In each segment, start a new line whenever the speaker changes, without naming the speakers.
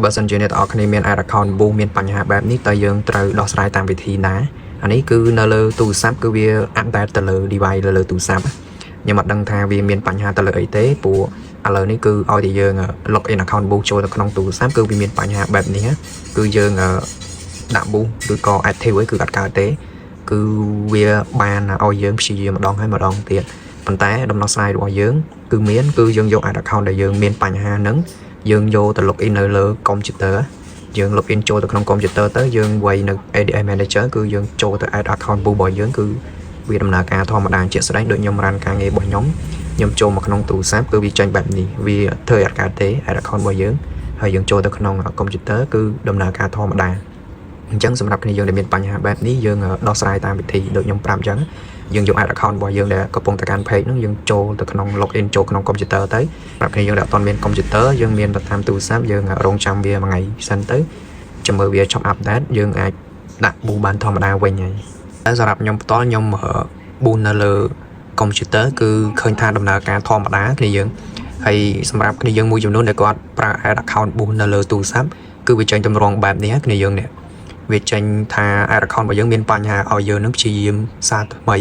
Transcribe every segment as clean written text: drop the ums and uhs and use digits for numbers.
បើសិនជាអ្នកទាំងអស់គ្នាមាន ad account ប៊ូមានបញ្ហាបែបនេះតើយើងត្រូវដោះស្រាយតាមវិធីណាអានេះគឺនៅលើទូរស័ព្ទគឺវា update ទៅលើ device លើទូរស័ព្ទខ្ញុំអត់ដឹងថាវាមានបញ្ហាទៅលើអីទេព្រោះឥឡូវនេះគឺឲ្យតែយើង log in account ប៊ូចូលទៅក្នុងទូរស័ព្ទគឺវាមានបញ្ហាបែបនេះគឺយើងដាក់ប៊ូឬក៏ active គឺអត់កើតទេគឺវាបានឲ្យយើងព្យាយាមម្ដងហើយម្ដងទៀតប៉ុន្តែដំណោះស្រាយរបស់យើងគឺយើងយក ad account ដែលយើងមានបញ្ហាហ្នឹងយើងយកទៅ log in នៅលើ computer យើង log in ចូលទៅក្នុង computer ទៅយើងវាយនៅ ADM manager គឺយើងចូលទៅ add account ប៊ូរបស់យើងគឺវាដំណើរការធម្មតាជាក់ស្ដែងដូចខ្ញុំរ៉ានការងាររបស់ខ្ញុំចូលមកក្នុងទូរស័ព្ទគឺវាចេញបែបនេះវាធ្វើអត់កើតទេ add account របស់យើងហើយយើងចូលទៅក្នុង computer គឺដំណើរការធម្មតាអញ្ចឹងសម្រាប់គ្នាយើងដែលមានបញ្ហាបែបនេះយើងដោះស្រាយតាមវិធីដូចខ្ញុំប្រាប់អញ្ចឹងយើងយក add account របស់យើងដែលកំពុងតែកាន់ page ហ្នឹងយើងចូលទៅក្នុង login ចូលក្នុង computer ទៅប្រាប់គ្នាយើងដែលអត់ទាន់មាន computer យើងមានតាមទូរស័ព្ទយើងរងចាំវាមួយថ្ងៃសិនទៅចាំមើលវាចប់ update យើងអាចដាក់ប៊ូបានធម្មតាវិញហើយតែសម្រាប់ខ្ញុំផ្ទាល់ខ្ញុំប៊ូនៅលើ computer គឺឃើញថាដំណើរការធម្មតាគ្នាយើងហើយសម្រាប់គ្នាយើងមួយចំនួនដែលគាត់ប្រើ add account ប៊ូនៅលើទូរស័ព្ទគឺវាចេញតម្រងបែបនេះគ្នាយើងនេះវាចេញថា add account របស់យើងមានបញ្ហាឲ្យយើងនឹងព្យាយាមសារថ្មី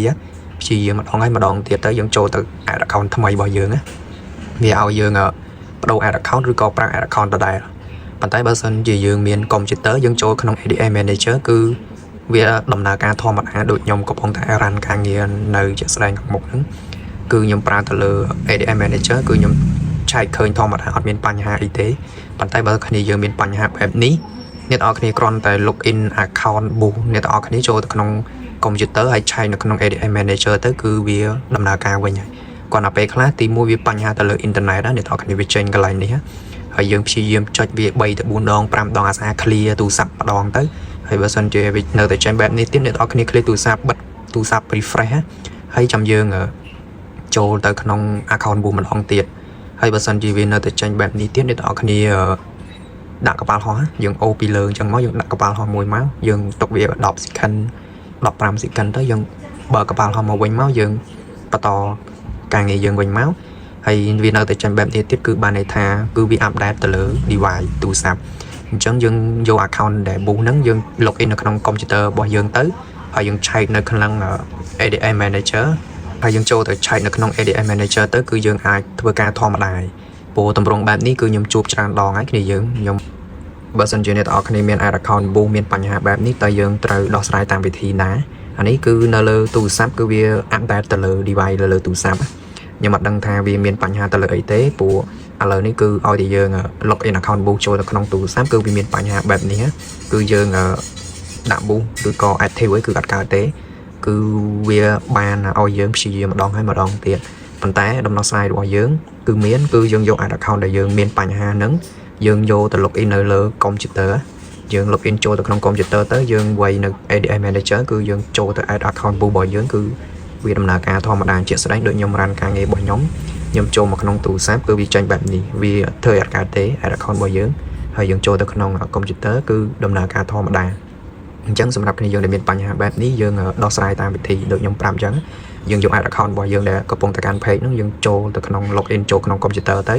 ព្យាយាមម្ដងហើយម្ដងទៀតទៅយើងចូលទៅ add account ថ្មីរបស់យើងវាឲ្យយើងបដូរ add account ឬក៏ប្រើ add account ដដែលប៉ុន្តែបើសិនជាយើងមាន computer យើងចូលក្នុង ADM manager គឺវាដំណើរការធម្មតាដូចខ្ញុំកំពុងតែ run ការងារនៅជាក់ស្ដែងខាងមុខហ្នឹងគឺខ្ញុំប្រើទៅលើ ADM manager គឺខ្ញុំឆែកឃើញធម្មតាអត់មានបញ្ហាអីទេប៉ុន្តែបើគ្នាយើងមានបញ្ហាបែបនេះអ្នកនរគ្នាគ្រាន់តែ login account ប៊ូអ្នកនរគ្នាចូលទៅក្នុង computer ហើយឆែកនៅក្នុង ADM manager ទៅគឺវាដំណើរការវិញហើយគាត់ដល់ពេលខ្លះទីមួយវាបញ្ហាទៅលើ internet អ្នកនរគ្នាវាចេញកន្លែងនេះហើយយើងព្យាយាមចុចវា3ទៅ4ដង5ដងអាសា clear ទូរស័ព្ទម្ដងទៅហើយបើសិនជាវានៅតែចេញបែបនេះទៀតអ្នកនរគ្នា clear ទូរស័ព្ទបិទទូរស័ព្ទ refresh ហើយចាំយើងចូលទៅក្នុង account ប៊ូម្ដងទៀតហើយបើសិនជាវានៅតែចេញបែបនេះទៀតអ្នកនរគ្នាដាក់កប៉ាល់ហោះយើងអូពីលើអញ្ចឹងមកយើងដាក់កប៉ាល់ហោះមួយមកយើងទុកវា10 second 15 second ទៅយើងបើកប៉ាល់ហោះមកវិញមកយើងបន្តការងារយើងវិញមកហើយវានៅតែចេញបែបនេះទៀតគឺបានន័យថាគឺវា update ទៅលើ device ទូរស័ព្ទអញ្ចឹងយើងយក account ដែល boost ហ្នឹងយើង log in នៅក្នុង computer របស់យើងទៅហើយយើងឆែកនៅក្នុង ADM manager ហើយយើងចូលទៅឆែកនៅក្នុង ADM manager ទៅគឺយើងអាចធ្វើការធម្មតាហើយព្រោះតម្រងបែបនេះគឺខ្ញុំជួបច្រើនដងហើយគ្នាយើងខ្ញុំបើសិនជាអ្នកទាំងអស់គ្នាមាន ad account ប៊ូមានបញ្ហាបែបនេះតើយើងត្រូវដោះស្រាយតាមវិធីណាអានេះគឺនៅលើទូរស័ព្ទគឺវា update ទៅលើ device លើទូរស័ព្ទខ្ញុំអត់ដឹងថាវាមានបញ្ហាទៅលើអីទេព្រោះឥឡូវនេះគឺឲ្យតែយើង log in account ប៊ូចូលទៅក្នុងទូរស័ព្ទគឺវាមានបញ្ហាបែបនេះគឺយើងដាក់ប៊ូឬក៏ active គឺអត់កើតទេគឺវាបានឲ្យយើងព្យាយាមម្ដងហើយម្ដងទៀតប៉ុន្តែដំណោះស្រាយរបស់យើងគឺយើងយក ad account ដែលយើងមានបញ្ហាហ្នឹងយើងយកទៅ log in នៅលើ computer យើង log in ចូលទៅក្នុង computer ទៅយើងវាយនៅ ADM manager គឺយើងចូលទៅ add account ប៊ូរបស់យើងគឺវាដំណើរការធម្មតាជាក់ស្ដែងដូចខ្ញុំរ៉ានការងាររបស់ខ្ញុំចូលមកក្នុងទូរស័ព្ទគឺវាចេញបែបនេះវាធ្វើអត់កើតទេ add account របស់យើងហើយយើងចូលទៅក្នុង computer គឺដំណើរការធម្មតាអញ្ចឹងសម្រាប់គ្នាយើងដែលមានបញ្ហាបែបនេះយើងដោះស្រាយតាមវិធីដូចខ្ញុំប្រាប់អញ្ចឹងយើងយក add account របស់យើងដែលកំពុងតែកាន់ page ហ្នឹងយើងចូលទៅក្នុង login ចូលក្នុង computer ទៅ